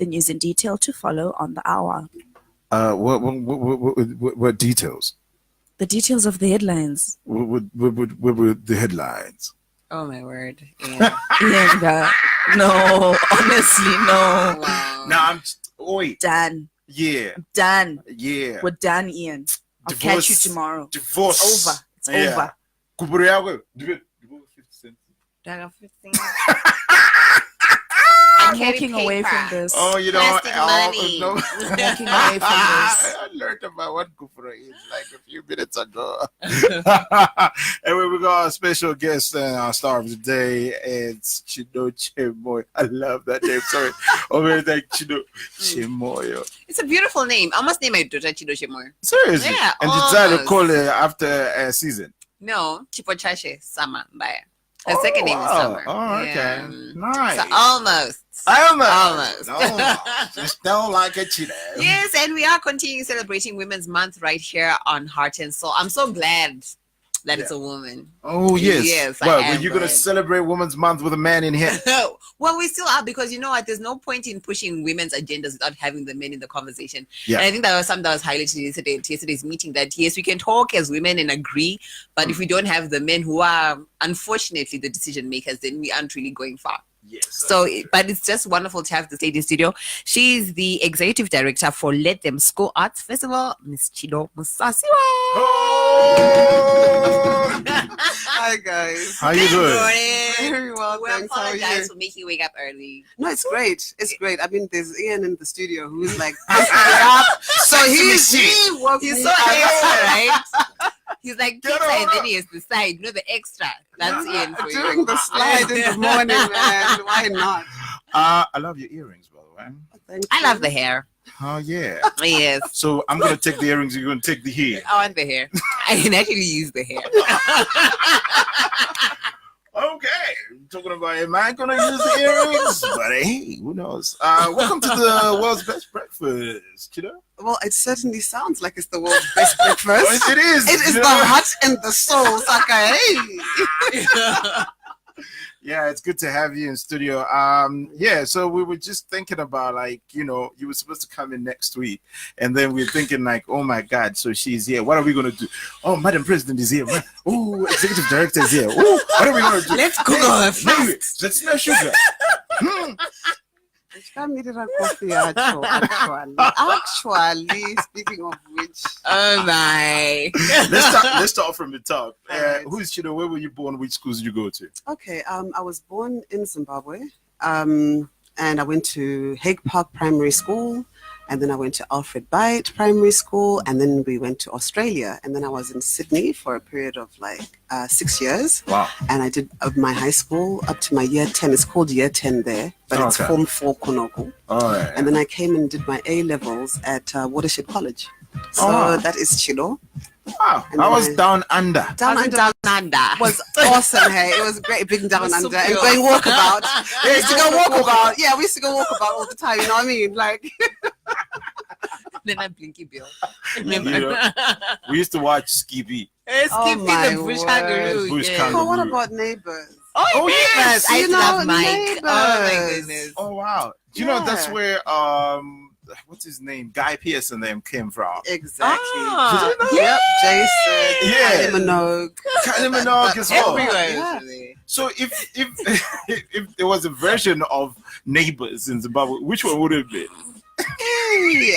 The news in detail to follow on the hour. What details? The details of the headlines. What were the headlines? Oh my word! Yeah. No, honestly, no. Wow. Now I'm. Wait. Done. Yeah. Done. Yeah. We're done, Ian. I'll catch you tomorrow. Divorce. It's over. It's over. I'm walking away from this. Oh, you know, Plastic money. No. I'm walking away from this. I learned about what Kupura is like a few minutes ago. Anyway, we got our special guest and our star of the day. It's Chidochemoyo. I love that name. Sorry. Over there, Chidochemoyo. It's a beautiful name. I must name my daughter Chidochemoyo. Seriously? Yeah, And you decided to almost. call it after a season? No, Chipochache Sama Mbaya. Her second name is Summer. Oh, okay. Yeah. Nice. So almost. Almost. Almost. Just don't like a Chido. Yes, and we are continuing celebrating Women's Month right here on Heart and Soul. I'm so glad that it's a woman. Oh, yes. Yes, Well, I am were you going to glad. celebrate Women's Month with a man in here? Well, we still are, because you know what? There's no point in pushing women's agendas without having the men in the conversation. Yeah. And I think that was something that was highlighted yesterday at yesterday's meeting, that yes, we can talk as women and agree, but if we don't have the men who are unfortunately the decision makers, then we aren't really going far. Yes. So, but it's just wonderful to have this lady in studio. She's the executive director for Let Them School Arts Festival, Miss Chidochemoyo Musasiwa. Oh! Hi guys. How you doing? Very well, We thanks. How are apologize you? for making you wake up early. No, it's great. It's great. I mean, there's Ian in the studio who's like, so he woke He's me so up. extra, right? He's like Get pizza, and on then he has the side, you know, the extra. That's Ian for Doing you. the slide in the morning, man. Why not? I love your earrings, by the way. Thank I you. love the hair. Oh, yeah. Yes, So I'm going to take the earrings, you're going to take the hair. I want the hair. I can actually use the hair. Okay. Talking about, am I going to use the earrings? But hey, who knows? Welcome to the world's best breakfast, you know? Well, it certainly sounds like it's the world's best breakfast. It is. It is you the know? heart and the soul, Saka. Hey. Yeah, it's good to have you in studio. Yeah, so we were just thinking about, like, you know, you were supposed to come in next week, and then we're thinking like, oh my God, so she's here. What are we gonna do? Oh, Madam President is here. Oh, Executive Director is here. Oh, what are we gonna do? Let's Google her fast. Let's no sugar. Actually, speaking of which, Oh my. Let's start from the top. Alright. Who's Chido? Where were you born? Which schools did you go to? okay, I was born in Zimbabwe, and I went to Hague Park Primary School, and then I went to Alfred Byte Primary School, and then we went to Australia, and then I was in Sydney for a period of like 6 years, Wow. and I did my high school up to my year 10. It's called year 10 there, but it's Okay. Form 4 Konoko. All right. And then I came and did my A levels at Watershed College. So Oh. that is Chido. Wow. And I then was I- down under. Down How's it under down under? was awesome. Hey, it was great being down was so under and pure. going walkabout. We used to go walkabout. Yeah, we used to go walkabout all the time. You know what I mean? Like, Then I Blinky Bill. You know, we used to watch Skippy. Skipping my the bush word. kangaroo. Bush yeah. kangaroo. oh, what about neighbors? Oh, yes. yes. I You used to love know, Mike. Neighbours. Oh my goodness. Oh wow! Do you know that's Yeah. where what's his name? Guy Pearce and them came from. Exactly. Ah, Yep, Jason, Yeah. Kylie Minogue. Kylie Minogue as well. everywhere. Yeah. Really. So if there was a version of Neighbors in Zimbabwe, which one would it be? Hey,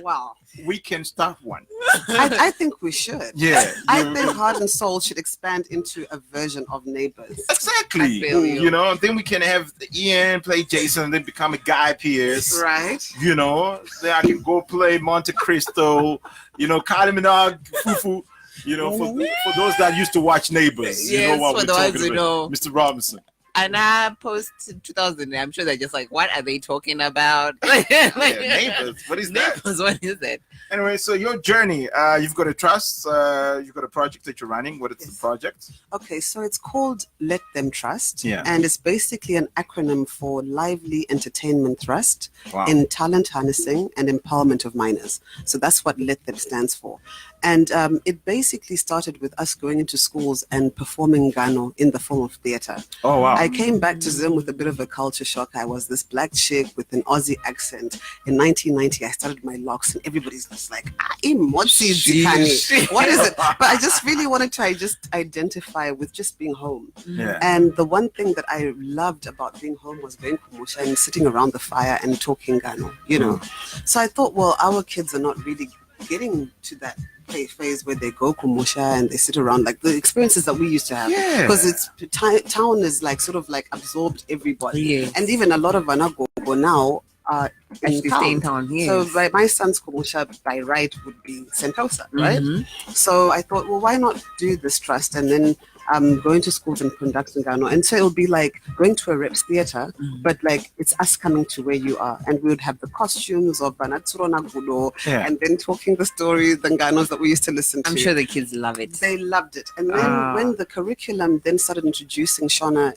wow. We can start one. I think we should. Yeah. I you- think Heart and Soul should expand into a version of Neighbors. Exactly. I feel you. You know, then we can have Ian play Jason and then become a Guy Pearce. Right? You know, then I can go play Monte Cristo, you know, Kylie Minogue, Fufu. You know, for those that used to watch Neighbors, you Yes, know what for we're the ones talking who about. know. Mr. Robinson. And post 2000, I'm sure they're just like, what are they talking about? Yeah, Neighbors. What is that? Neighbors, what is it? Anyway, so your journey, you've got a trust, you've got a project that you're running. What is the Yes. project? Okay, so it's called Let Them Trust. Yeah. And it's basically an acronym for Lively Entertainment Trust Wow. in Talent Harnessing and Empowerment of Minors. So that's what Let Them stands for. And it basically started with us going into schools and performing Gano in the form of theater. Oh, wow. I I came back to Zim with a bit of a culture shock. I was this black chick with an Aussie accent. In 1990, I started my locks, and everybody's just like, Imotsi Zikani. What is it? But I just really wanted to just identify with just being home. Yeah. And the one thing that I loved about being home was going kumusha and sitting around the fire and talking Gano, you know. So I thought, well, our kids are not really getting to that phase where they go kumusha and they sit around, like the experiences that we used to have, because it's town is like sort of like absorbed everybody, and even a lot of Vanagogo now are in town. So my son's kumusha by right would be Sentosa, right? So I thought, well, why not do this trust and then going to schools and conducting Gano, and so it'll be like going to a reps theater, but like it's us coming to where you are, and we would have the costumes of Banatsuro Nagudo, and then talking the stories and Ganos that we used to listen to. I'm sure the kids love it. They loved it, and then when the curriculum then started introducing Shona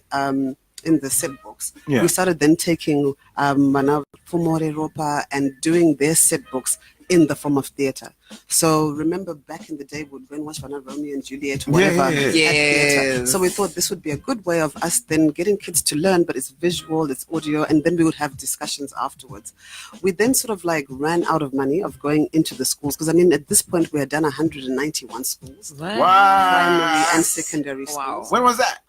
in the set books, we started then taking Mana Fumore Ropa and doing their set books in the form of theatre. So remember back in the day, we'd go and watch Romeo and Juliet or whatever at theatre. So we thought this would be a good way of us then getting kids to learn, but it's visual, it's audio, and then we would have discussions afterwards. We then sort of like ran out of money of going into the schools, because I mean at this point we had done 191 schools, primary and secondary schools. When was that?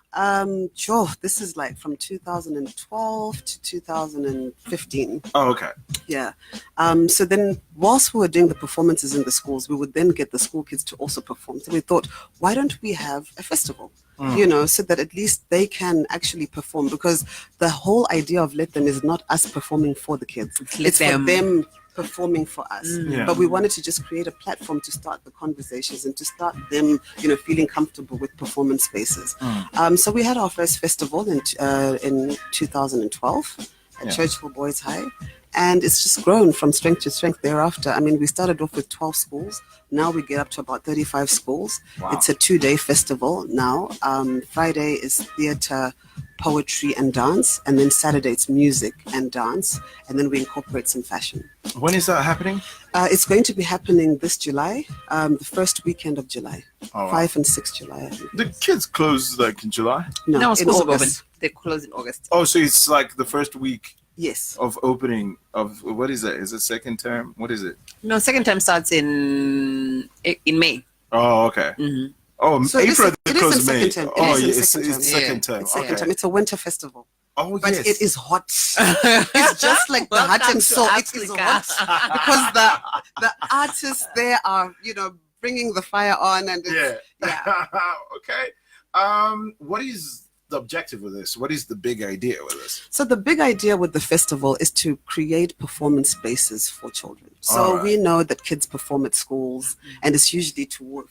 This is like from 2012 to 2015. Oh, okay. Yeah. So then whilst we were doing the performances in the schools, we would then get the school kids to also perform. So we thought, why don't we have a festival? You know, so that at least they can actually perform, because the whole idea of Let Them is not us performing for the kids. It's for them performing for us. But we wanted to just create a platform to start the conversations and to start them, you know, feeling comfortable with performance spaces. So we had our first festival in 2012 at Churchville Boys High. And it's just grown from strength to strength thereafter. I mean, we started off with 12 schools. Now we get up to about 35 schools. It's a 2-day festival now. Friday is theatre, poetry and dance. And then Saturday it's music and dance. And then we incorporate some fashion. When is that happening? It's going to be happening this July, the first weekend of July. 5 and 6 July. I think. The kids close like in July? No, in August. They close in August. Oh, so it's like the first week. Yes. Of opening of, what is that? Is it second term? What is it? No, second term starts in May. Oh, okay. Oh, so April it is May. Second term. Oh, it's second term. It's second term. It's a winter festival. Oh, but yes. it is hot. It's just like the heart and soul. It is hot because the artists there are, you know, bringing the fire on and it's, Okay. What is the objective with this? What is the big idea with this? So the big idea with the festival is to create performance spaces for children. So we know that kids perform at schools, and it's usually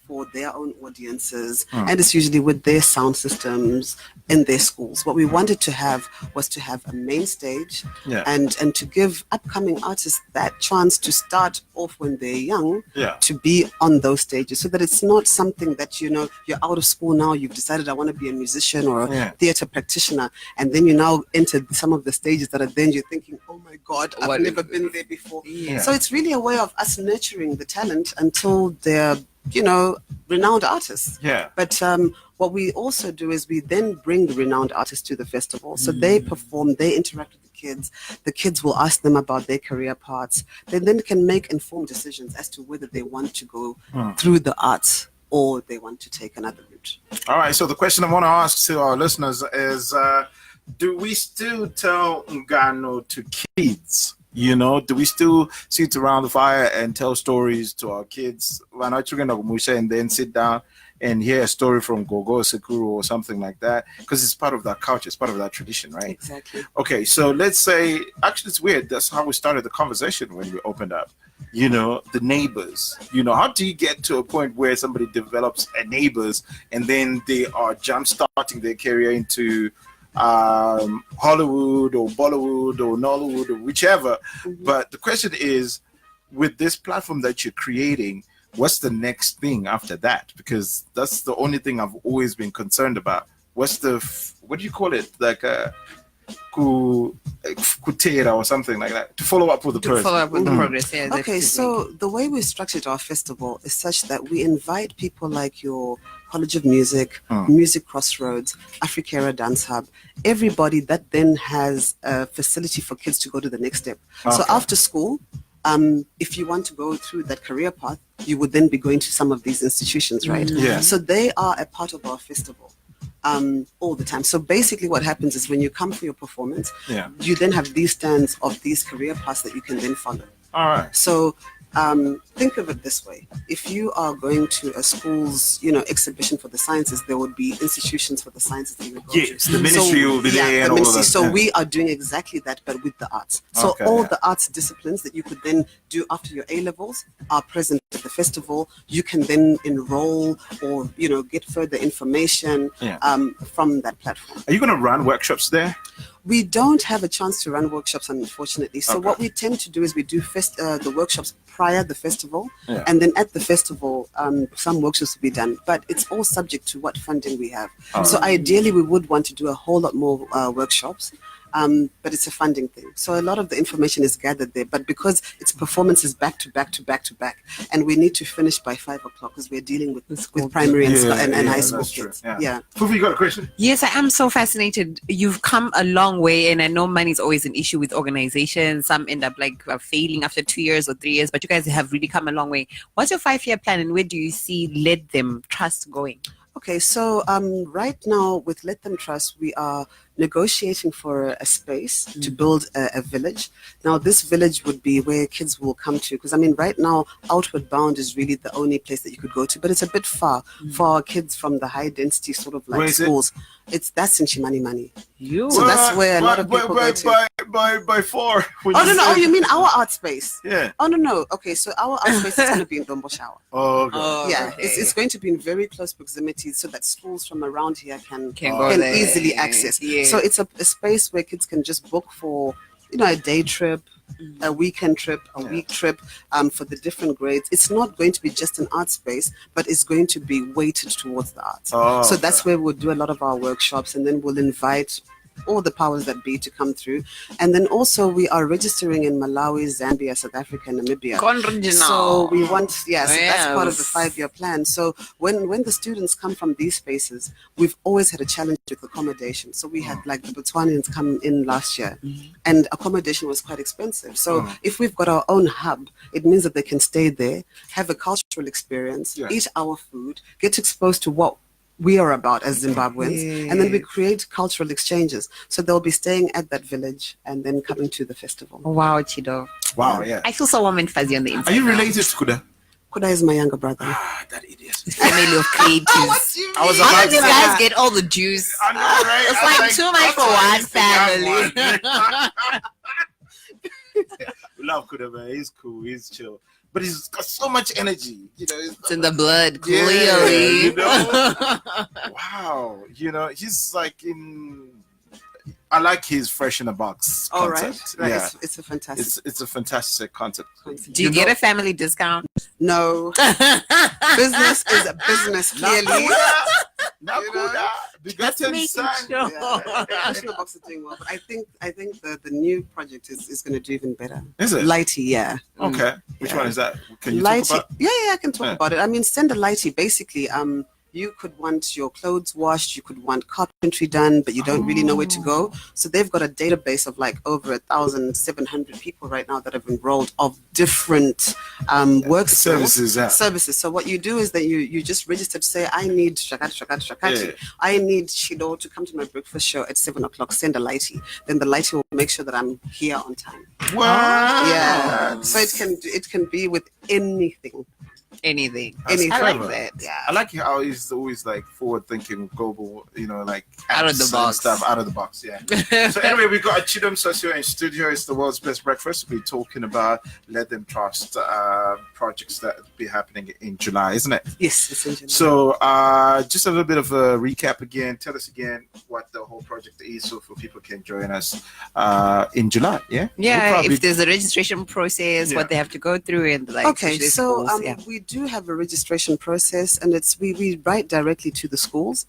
for their own audiences, and it's usually with their sound systems in their schools. What we wanted to have was to have a main stage, and to give upcoming artists that chance to start off when they're young, to be on those stages, so that it's not something that, you know, you're out of school now, you've decided I want to be a musician or a theater practitioner, and then you now enter some of the stages that are then you're thinking, oh my God, I've never been there before. So it's really a way of us nurturing the talent until they're, you know, renowned artists. But what we also do is we then bring the renowned artists to the festival. So they perform, they interact with the kids. The kids will ask them about their career paths. They then can make informed decisions as to whether they want to go through the arts or they want to take another route. All right. So the question I want to ask to our listeners is, do we still tell Ngano to kids? You know, do we still sit around the fire and tell stories to our kids? Why not and then sit down and hear a story from Gogo Sekuru or something like that? Because it's part of that culture, it's part of that tradition, right? Exactly. Okay, so let's say, actually it's weird, that's how we started the conversation when we opened up. You know, the neighbors. You know, how do you get to a point where somebody develops a neighbors and then they are jump-starting their career into Hollywood or Bollywood or Nollywood or whichever. But the question is, with this platform that you're creating, what's the next thing after that? Because that's the only thing I've always been concerned about. What's the what do you call it, like kutera or something like that to follow up with the person. Follow up with the progress. Yeah, Okay, so the way we structured our festival is such that we invite people like your College of Music, Music Crossroads, Africara Dance Hub, everybody that then has a facility for kids to go to the next step. So after school, if you want to go through that career path, you would then be going to some of these institutions, right? Yeah. So they are a part of our festival all the time. So basically what happens is when you come for your performance, you then have these stands of these career paths that you can then follow. All right. So think of it this way. If you are going to a school's, exhibition for the sciences, there would be institutions for the sciences that you would go Yes, to. the ministry will be there and all of that. So we are doing exactly that, but with the arts. So all the arts disciplines that you could then do after your A-levels are present at the festival. You can then enroll or, get further information from that platform. Are you going to run workshops there? We don't have a chance to run workshops, unfortunately. So what we tend to do is we do the workshops prior to the festival, and then at the festival, some workshops will be done. But it's all subject to what funding we have. So ideally, we would want to do a whole lot more workshops. But it's a funding thing. So a lot of the information is gathered there. But because it's performances back to back to back to back, and we need to finish by 5 o'clock because we're dealing with primary and high school kids. Yeah. Fufu, you got a question? Yes, I am so fascinated. You've come a long way, and I know money is always an issue with organizations. Some end up failing after 2 years or 3 years, but you guys have really come a long way. What's your 5-year plan, and where do you see Let Them Trust going? Okay, so right now with Let Them Trust, we are negotiating for a space to build a village. Now, this village would be where kids will come to, because right now, Outward Bound is really the only place that you could go to, but it's a bit far for our kids from the high density sort of schools. That's in Chimanimani. So that's where a lot of people go to. By 4. Oh, no. Oh, you mean our art space? Yeah. Oh, no. Okay, so our art space is going to be in Dombo Shower. Oh, okay. Yeah, it's going to be in very close proximity so that schools from around here can go there. easily access. Yeah. So it's a space where kids can just book for, a day trip, a weekend trip, a week trip for the different grades. It's not going to be just an art space, but it's going to be weighted towards the arts. So that's where we'll do a lot of our workshops, and then we'll invite all the powers that be to come through. And then also we are registering in Malawi, Zambia, South Africa, and Namibia. So we want, that's part of the 5-year plan. So when the students come from these spaces, we've always had a challenge with accommodation. So we had the Botswanians come in last year, and accommodation was quite expensive. So if we've got our own hub, it means that they can stay there, have a cultural experience, eat our food, get exposed to what we are about as Zimbabweans, and then we create cultural exchanges. So they'll be staying at that village and then coming to the festival. Wow, Chido. Wow, yeah. I feel so warm and fuzzy on the inside. Are you related to Kuda? Kuda is my younger brother. That idiot. Family of creatives. I was How about did to you say guys get all the juice? I know, right? It's I like too much for one family. We love Kuda, man. He's cool. He's chill. But he's got so much energy. It's in the blood, clearly. Wow. He's I like his fresh in a box concept. Right. Yeah. It's a fantastic. It's a fantastic concept. Do you get a family discount? No. Business is a business, clearly. Nakuda. Just making sure. National Box is doing well, but I think the new project is going to do even better. Is it? Lighty, yeah. Okay. Which one is that? Can you Lighty, talk about? Yeah, I can talk about it. Send a Lighty. Basically, you could want your clothes washed, you could want carpentry done, but you don't really know where to go. So they've got a database of over 1,700 people right now that have enrolled of different work services. Services. So what you do is that you just register to say, I need Shakati. Yeah. I need Chido to come to my breakfast show at 7 o'clock. Send a Lighty. Then the Lighty will make sure that I'm here on time. Wow. Yeah. So it can be with anything. Anything. I like that. Yeah. I like how he's always forward thinking, global, out of the box stuff, out of the box. Yeah. So anyway, we got Chidochemoyo Musasiwa in studio. It's the world's best breakfast. We're talking about Let Them Trust projects that will be happening in July, isn't it? Yes, it's in July. So just a little bit of a recap again. Tell us again what the whole project is, so for people can join us in July. Yeah. Yeah. If there's a registration process, what they have to go through, and okay. So we do have a registration process, and we write directly to the schools.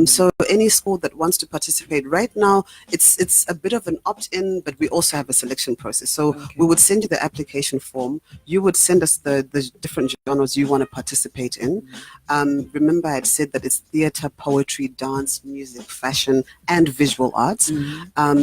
So any school that wants to participate right now, it's a bit of an opt-in, but we also have a selection process. So we would send you the application form. You would send us the different genres you want to participate in. Remember, I had said that it's theater, poetry, dance, music, fashion, and visual arts.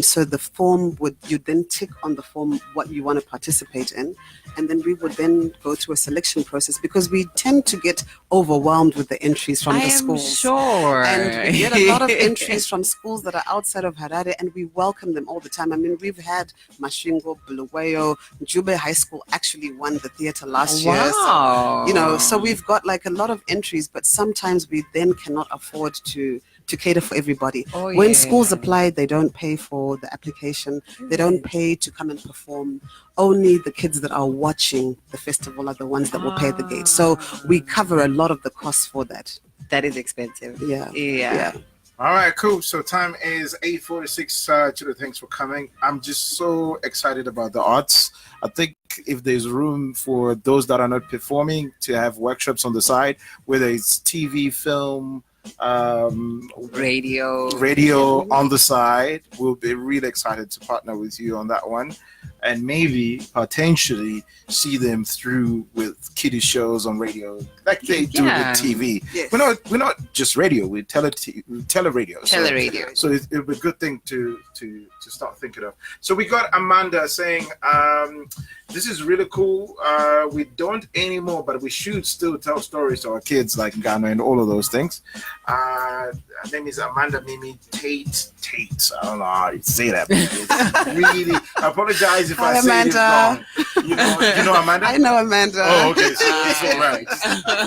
So the form you then tick on the form what you want to participate in, and then we would then go to a selection process, because we tend to get overwhelmed with the entries from the schools. Sure. And we get a lot of entries from schools that are outside of Harare, and we welcome them all the time. I mean, we've had Mashingo, Bulawayo, Njube High School actually won the theater last year. So, so we've got like a lot of entries, but sometimes we then cannot afford to cater for everybody. When schools apply, they don't pay for the application. They don't pay to come and perform. Only the kids that are watching the festival are the ones that will pay the gate. So we cover a lot of the costs for that. That is expensive. Yeah. All right, cool. So time is 8:46. Chido, thanks for coming. I'm just so excited about the arts. I think if there's room for those that are not performing to have workshops on the side, whether it's TV, film, radio on the side, we'll be really excited to partner with you on that one, and maybe potentially see them through with kiddie shows on radio like they do with TV. Yes. We're not just radio, we're teleradio. So it'll be a good thing to start thinking of. So we got Amanda saying, this is really cool. We don't anymore, but we should still tell stories to our kids like Ghana and all of those things. Her name is Amanda Mimi Tate. I don't know how you say that. It's really, I apologize if I say it wrong. You know Amanda? I know Amanda. Oh, okay. So it's all right.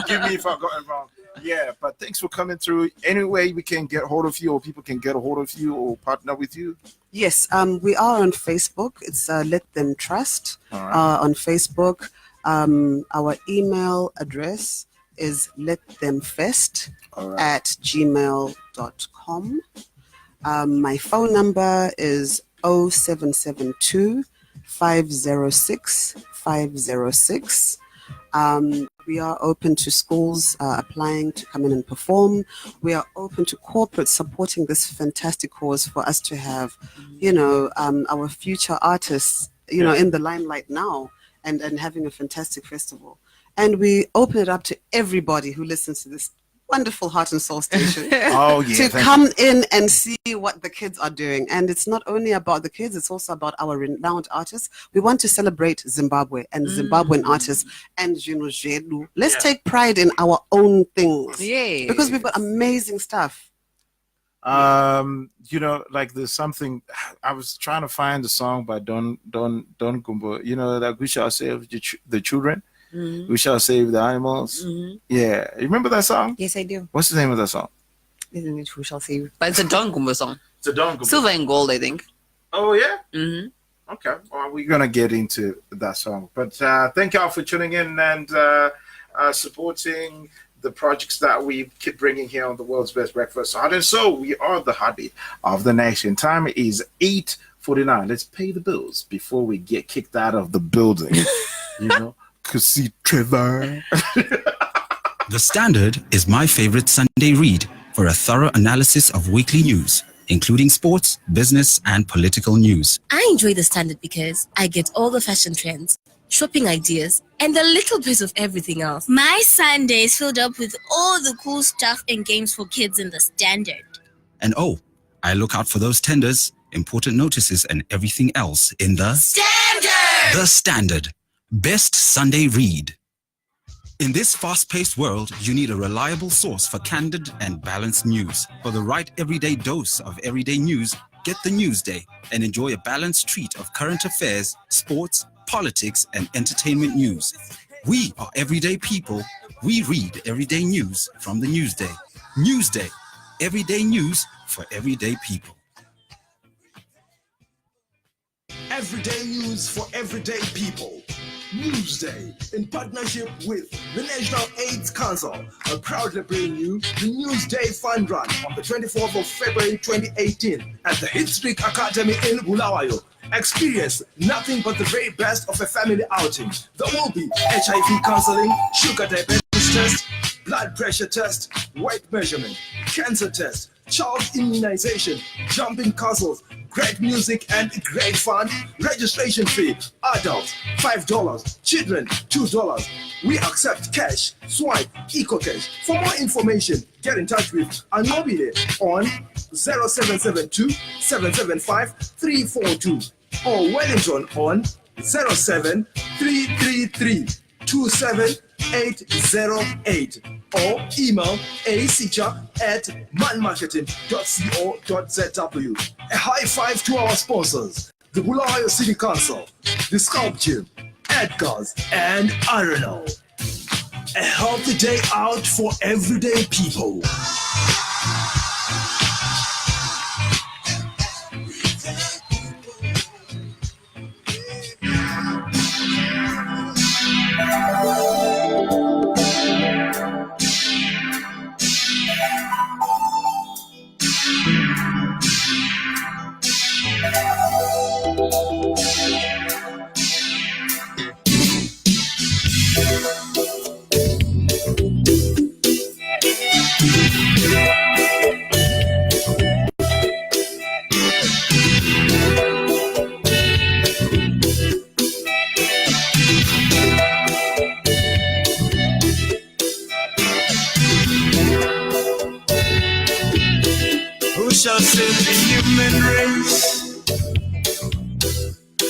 Give me if I got it wrong. Yeah, but thanks for coming through. Any way we can get hold of you, or people can get a hold of you or partner with you? Yes, we are on Facebook. It's Let Them Trust on Facebook. Our email address is letthemfest@gmail.com. My phone number is 0772 506 506. We are open to schools applying to come in and perform. We are open to corporates supporting this fantastic cause for us to have, our future artists, in the limelight now and having a fantastic festival. And we open it up to everybody who listens to this wonderful Heart and Soul station to come in and see what the kids are doing. And it's not only about the kids, it's also about our renowned artists. We want to celebrate Zimbabwe and Zimbabwean artists and let's take pride in our own things, because we've got amazing stuff. Like there's something, I was trying to find the song by Don Gumbo, that we shall save the children. We shall save the animals. Yeah. You remember that song? Yes, I do. What's the name of that song? Isn't it Who Shall Save? But it's a Don Gumbo song. It's a Don Gumbo. Silver and Gold, I think. Oh, yeah? Okay. Well, we're going to get into that song. But thank y'all for tuning in and supporting the projects that we keep bringing here on the World's Best Breakfast. Heart and Soul, we are the heartbeat of the nation. Time is 8:49. Let's pay the bills before we get kicked out of the building. See Trevor. The Standard is my favorite Sunday read for a thorough analysis of weekly news, including sports, business, and political news. I enjoy The Standard because I get all the fashion trends, shopping ideas, and a little bit of everything else. My Sunday is filled up with all the cool stuff and games for kids in The Standard. And I look out for those tenders, important notices, and everything else in The Standard! The Standard. Best Sunday read. In this fast-paced world, you need a reliable source for candid and balanced news. For the right everyday dose of everyday news, get the NewsDay and enjoy a balanced treat of current affairs, sports, politics, and entertainment news. We are everyday people. We read everyday news from the NewsDay. NewsDay, everyday news for everyday people. Everyday news for everyday people. NewsDay, in partnership with the National AIDS Council, are proudly bring you the NewsDay Fund Run on the 24th of February 2018 at the Hit Streak Academy in Bulawayo. Experience nothing but the very best of a family outing. There will be HIV counseling, sugar diabetes test, blood pressure test, weight measurement, cancer test, child immunization, jumping castles, great music and great fun. Registration fee, adults $5, children $2. We accept cash, swipe, eco-cash. For more information, get in touch with Anobile on 0772 775 342 or Wellington on 07333 27808 or email asicha@manmarketing.co.zw. A high five to our sponsors, the Bulawayo City Council, the Sculpt Gym, Edgar's, and Arnold. A healthy day out for everyday people. Who shall save the human race?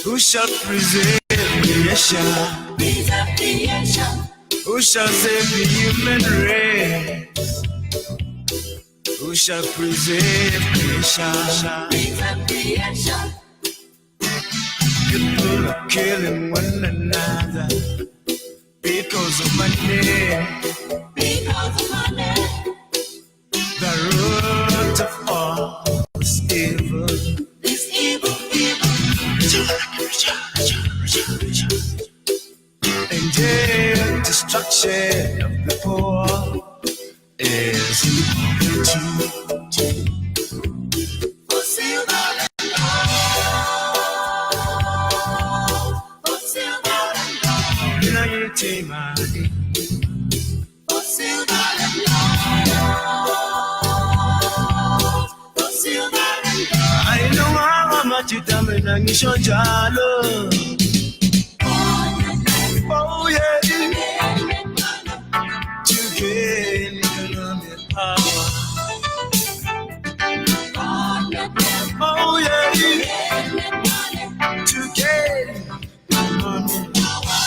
Who shall preserve creation? Who shall save the human race? Who shall preserve creation? People are killing one another because of money. The root of all is evil. This evil. And the destruction of the poor is poverty. For silver and gold. For silver and gold. Unity, money. For silver and gold. For silver and gold. I know how much you damage and you should jalo. Oh yeah, to gain economic power. Oh yeah, to gain economic power.